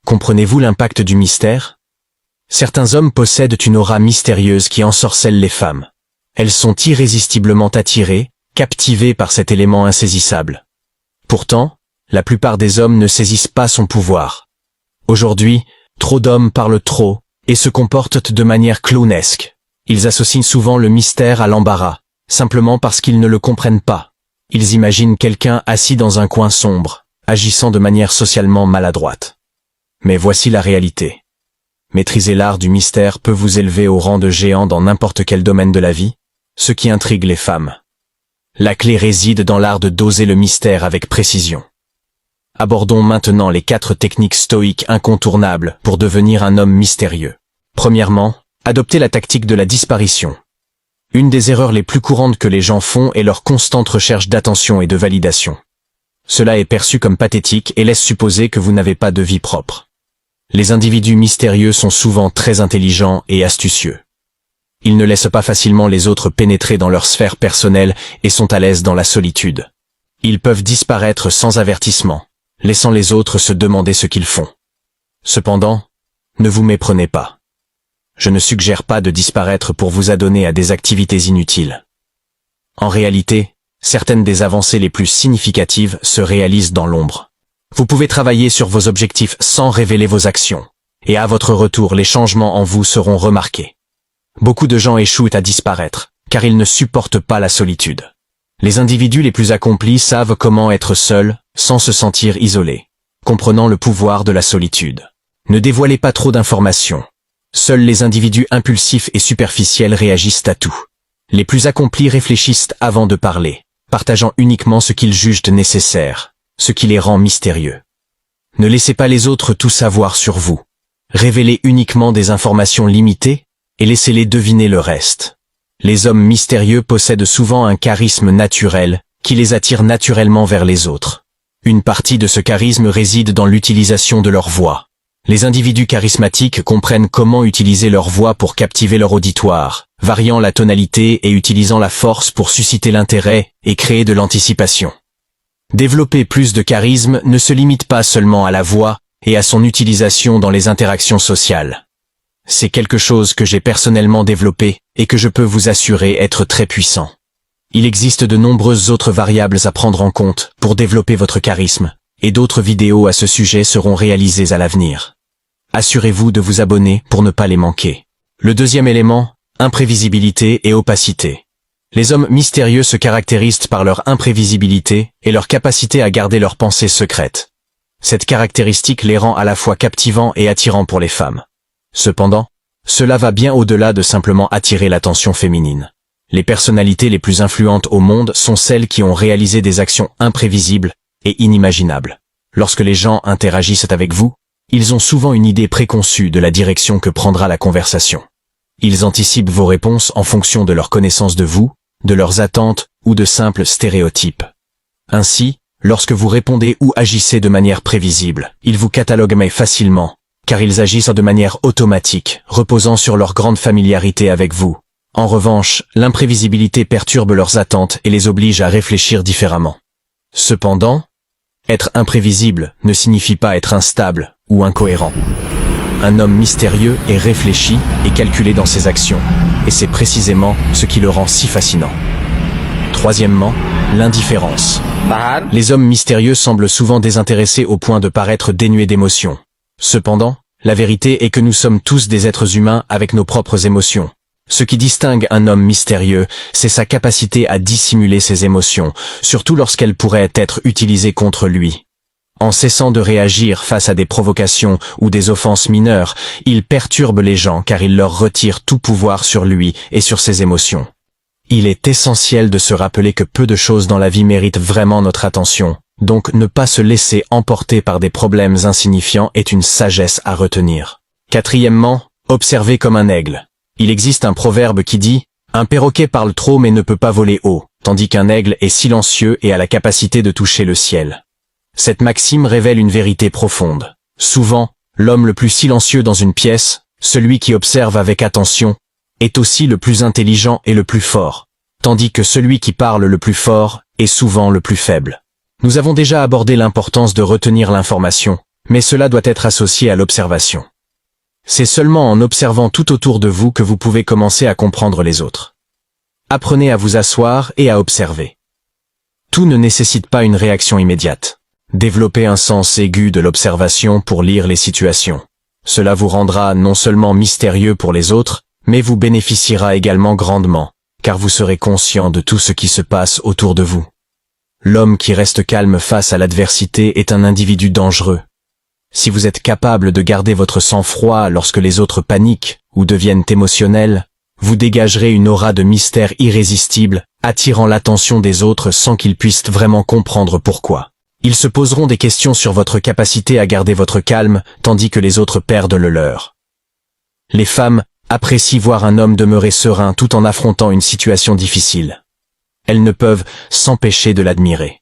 Comprenez-vous l'impact du mystère? Certains hommes possèdent une aura mystérieuse qui ensorcelle les femmes. Elles sont irrésistiblement attirées, captivées par cet élément insaisissable. Pourtant, la plupart des hommes ne saisissent pas son pouvoir. Aujourd'hui, trop d'hommes parlent trop et se comportent de manière clownesque. Ils associent souvent le mystère à l'embarras, simplement parce qu'ils ne le comprennent pas. Ils imaginent quelqu'un assis dans un coin sombre, agissant de manière socialement maladroite. Mais voici la réalité. Maîtriser l'art du mystère peut vous élever au rang de géant dans n'importe quel domaine de la vie, ce qui intrigue les femmes. La clé réside dans l'art de doser le mystère avec précision. Abordons maintenant les 4 techniques stoïques incontournables pour devenir un homme mystérieux. Premièrement, adoptez la tactique de la disparition. Une des erreurs les plus courantes que les gens font est leur constante recherche d'attention et de validation. Cela est perçu comme pathétique et laisse supposer que vous n'avez pas de vie propre. Les individus mystérieux sont souvent très intelligents et astucieux. Ils ne laissent pas facilement les autres pénétrer dans leur sphère personnelle et sont à l'aise dans la solitude. Ils peuvent disparaître sans avertissement, laissant les autres se demander ce qu'ils font. Cependant, ne vous méprenez pas. Je ne suggère pas de disparaître pour vous adonner à des activités inutiles. En réalité, certaines des avancées les plus significatives se réalisent dans l'ombre. Vous pouvez travailler sur vos objectifs sans révéler vos actions, et à votre retour, les changements en vous seront remarqués. Beaucoup de gens échouent à disparaître, car ils ne supportent pas la solitude. Les individus les plus accomplis savent comment être seuls, sans se sentir isolés, comprenant le pouvoir de la solitude. Ne dévoilez pas trop d'informations. Seuls les individus impulsifs et superficiels réagissent à tout. Les plus accomplis réfléchissent avant de parler, partageant uniquement ce qu'ils jugent nécessaire, ce qui les rend mystérieux. Ne laissez pas les autres tout savoir sur vous. Révélez uniquement des informations limitées et laissez-les deviner le reste. Les hommes mystérieux possèdent souvent un charisme naturel qui les attire naturellement vers les autres. Une partie de ce charisme réside dans l'utilisation de leur voix. Les individus charismatiques comprennent comment utiliser leur voix pour captiver leur auditoire, variant la tonalité et utilisant la force pour susciter l'intérêt et créer de l'anticipation. Développer plus de charisme ne se limite pas seulement à la voix et à son utilisation dans les interactions sociales. C'est quelque chose que j'ai personnellement développé et que je peux vous assurer être très puissant. Il existe de nombreuses autres variables à prendre en compte pour développer votre charisme, et d'autres vidéos à ce sujet seront réalisées à l'avenir. Assurez-vous de vous abonner pour ne pas les manquer. Le deuxième élément, imprévisibilité et opacité. Les hommes mystérieux se caractérisent par leur imprévisibilité et leur capacité à garder leurs pensées secrètes. Cette caractéristique les rend à la fois captivants et attirants pour les femmes. Cependant, cela va bien au-delà de simplement attirer l'attention féminine. Les personnalités les plus influentes au monde sont celles qui ont réalisé des actions imprévisibles et inimaginables. Lorsque les gens interagissent avec vous, ils ont souvent une idée préconçue de la direction que prendra la conversation. Ils anticipent vos réponses en fonction de leur connaissance de vous, de leurs attentes ou de simples stéréotypes. Ainsi, lorsque vous répondez ou agissez de manière prévisible, ils vous cataloguent facilement, car ils agissent de manière automatique, reposant sur leur grande familiarité avec vous. En revanche, l'imprévisibilité perturbe leurs attentes et les oblige à réfléchir différemment. Cependant, être imprévisible ne signifie pas être instable ou incohérent. Un homme mystérieux est réfléchi et calculé dans ses actions, et c'est précisément ce qui le rend si fascinant. Troisièmement, l'indifférence. Les hommes mystérieux semblent souvent désintéressés au point de paraître dénués d'émotions. Cependant, la vérité est que nous sommes tous des êtres humains avec nos propres émotions. Ce qui distingue un homme mystérieux, c'est sa capacité à dissimuler ses émotions, surtout lorsqu'elles pourraient être utilisées contre lui. En cessant de réagir face à des provocations ou des offenses mineures, il perturbe les gens car il leur retire tout pouvoir sur lui et sur ses émotions. Il est essentiel de se rappeler que peu de choses dans la vie méritent vraiment notre attention, donc ne pas se laisser emporter par des problèmes insignifiants est une sagesse à retenir. Quatrièmement, observez comme un aigle. Il existe un proverbe qui dit « Un perroquet parle trop mais ne peut pas voler haut », tandis qu'un aigle est silencieux et a la capacité de toucher le ciel. Cette maxime révèle une vérité profonde. Souvent, l'homme le plus silencieux dans une pièce, celui qui observe avec attention, est aussi le plus intelligent et le plus fort, tandis que celui qui parle le plus fort est souvent le plus faible. Nous avons déjà abordé l'importance de retenir l'information, Mais cela doit être associé à l'observation. C'est seulement en observant tout autour de vous que vous pouvez commencer à comprendre les autres. Apprenez à vous asseoir et à observer. Tout ne nécessite pas une réaction immédiate. Développez un sens aigu de l'observation pour lire les situations. Cela vous rendra non seulement mystérieux pour les autres, mais vous bénéficiera également grandement, car vous serez conscient de tout ce qui se passe autour de vous. L'homme qui reste calme face à l'adversité est un individu dangereux. Si vous êtes capable de garder votre sang-froid lorsque les autres paniquent ou deviennent émotionnels, vous dégagerez une aura de mystère irrésistible, attirant l'attention des autres sans qu'ils puissent vraiment comprendre pourquoi. Ils se poseront des questions sur votre capacité à garder votre calme, tandis que les autres perdent le leur. Les femmes apprécient voir un homme demeurer serein tout en affrontant une situation difficile. Elles ne peuvent s'empêcher de l'admirer.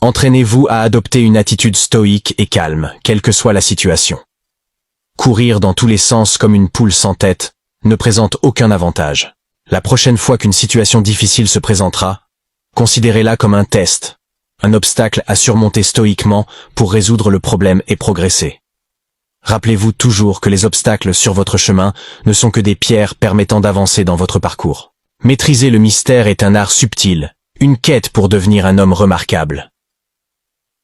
Entraînez-vous à adopter une attitude stoïque et calme, quelle que soit la situation. Courir dans tous les sens comme une poule sans tête ne présente aucun avantage. La prochaine fois qu'une situation difficile se présentera, considérez-la comme un test, un obstacle à surmonter stoïquement pour résoudre le problème et progresser. Rappelez-vous toujours que les obstacles sur votre chemin ne sont que des pierres permettant d'avancer dans votre parcours. Maîtriser le mystère est un art subtil, une quête pour devenir un homme remarquable.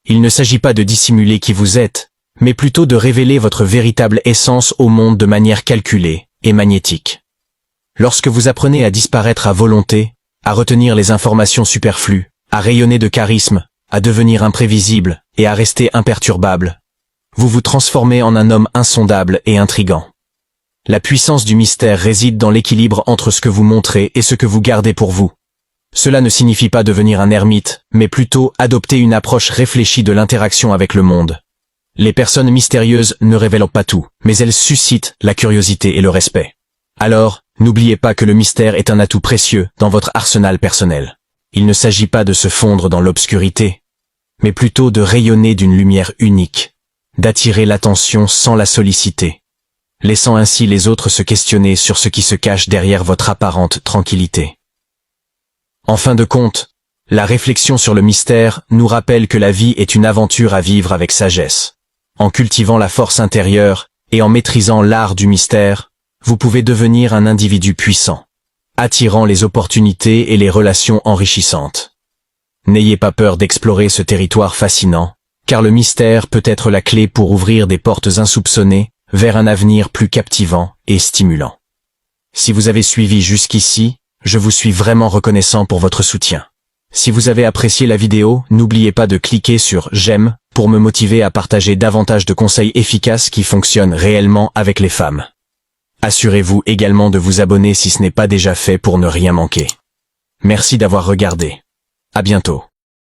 Il ne s'agit pas de dissimuler qui vous êtes, mais plutôt de révéler votre véritable essence au monde de manière calculée et magnétique. Lorsque vous apprenez à disparaître à volonté, à retenir les informations superflues, à rayonner de charisme, à devenir imprévisible et à rester imperturbable, vous vous transformez en un homme insondable et intrigant. La puissance du mystère réside dans l'équilibre entre ce que vous montrez et ce que vous gardez pour vous. Cela ne signifie pas devenir un ermite, mais plutôt adopter une approche réfléchie de l'interaction avec le monde. Les personnes mystérieuses ne révèlent pas tout, mais elles suscitent la curiosité et le respect. Alors, n'oubliez pas que le mystère est un atout précieux dans votre arsenal personnel. Il ne s'agit pas de se fondre dans l'obscurité, mais plutôt de rayonner d'une lumière unique, d'attirer l'attention sans la solliciter, laissant ainsi les autres se questionner sur ce qui se cache derrière votre apparente tranquillité. En fin de compte, la réflexion sur le mystère nous rappelle que la vie est une aventure à vivre avec sagesse. En cultivant la force intérieure et en maîtrisant l'art du mystère, vous pouvez devenir un individu puissant, attirant les opportunités et les relations enrichissantes. N'ayez pas peur d'explorer ce territoire fascinant, car le mystère peut être la clé pour ouvrir des portes insoupçonnées vers un avenir plus captivant et stimulant. Si vous avez suivi jusqu'ici, je vous suis vraiment reconnaissant pour votre soutien. Si vous avez apprécié la vidéo, n'oubliez pas de cliquer sur « J'aime » pour me motiver à partager davantage de conseils efficaces qui fonctionnent réellement avec les femmes. Assurez-vous également de vous abonner si ce n'est pas déjà fait pour ne rien manquer. Merci d'avoir regardé. À bientôt.